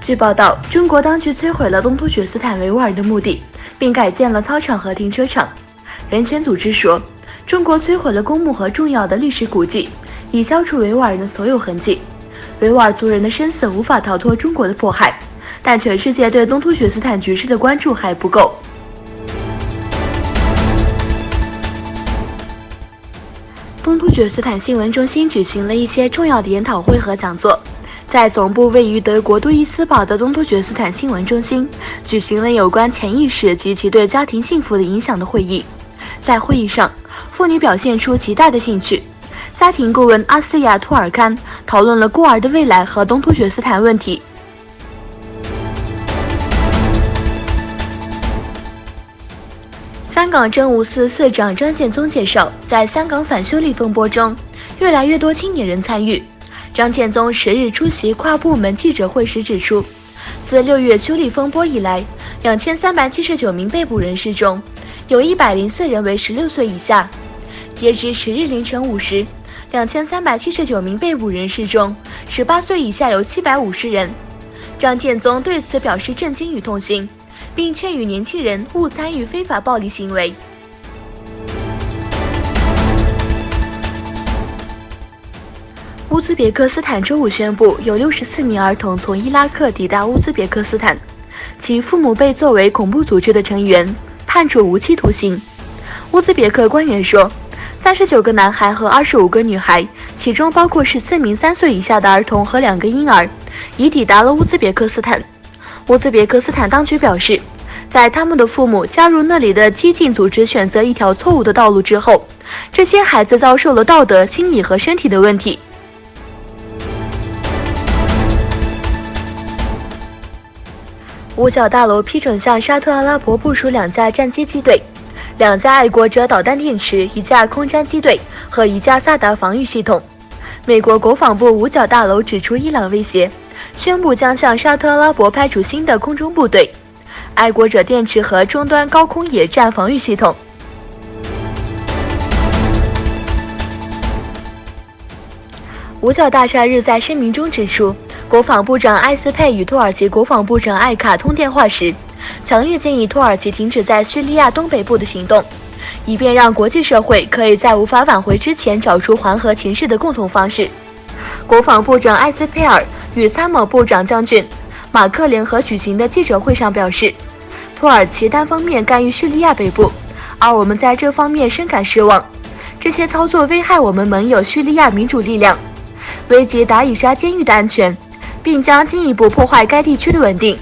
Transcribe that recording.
据报道，中国当局摧毁了东突厥斯坦维吾尔的墓地，并改建了操场和停车场。人权组织说，中国摧毁了公墓和重要的历史古迹，以消除维吾尔人的所有痕迹。维吾尔族人的生死无法逃脱中国的迫害，但全世界对东突厥斯坦局势的关注还不够。东突厥斯坦新闻中心举行了一些重要的研讨会和讲座。在总部位于德国杜伊斯堡的东突厥斯坦新闻中心，举行了有关潜意识及其对家庭幸福的影响的会议。在会议上，妇女表现出极大的兴趣。家庭顾问阿斯亚·图尔堪讨论了孤儿的未来和东突厥斯坦问题。香港政务司司长张建宗介绍，在香港反修例风波中，越来越多青年人参与。张建宗10日出席跨部门记者会时指出，自6月修例风波以来，2379名被捕人士中，有104人为16岁以下。截至10日凌晨5时，2379名被捕人士中，18岁以下有750人。张建宗对此表示震惊与痛心，并劝喻年轻人勿参与非法暴力行为。乌兹别克斯坦周五宣布，有64名儿童从伊拉克抵达乌兹别克斯坦，其父母被作为恐怖组织的成员，判处无期徒刑。乌兹别克官员说，39个男孩和25个女孩，其中包括14名3岁以下的儿童和2个婴儿，已抵达了乌兹别克斯坦。乌兹别克斯坦当局表示，在他们的父母加入那里的激进组织选择一条错误的道路之后，这些孩子遭受了道德、心理和身体的问题。五角大楼批准向沙特阿拉伯部署2架战机机队，2架爱国者导弹电池，1架空战机队和1架萨达防御系统。美国国防部五角大楼指出伊朗威胁，宣布将向沙特阿拉伯派出新的空中部队、爱国者电池和终端高空野战防御系统。五角大厦日在声明中指出，国防部长埃斯佩与土耳其国防部长艾卡通电话时，强烈建议土耳其停止在叙利亚东北部的行动，以便让国际社会可以在无法挽回之前找出缓和情势的共同方式。国防部长埃斯佩尔与参谋部长将军马克联合举行的记者会上表示，土耳其单方面干预叙利亚北部，而我们在这方面深感失望。这些操作危害我们盟友叙利亚民主力量，危及达以沙监狱的安全，并将进一步破坏该地区的稳定。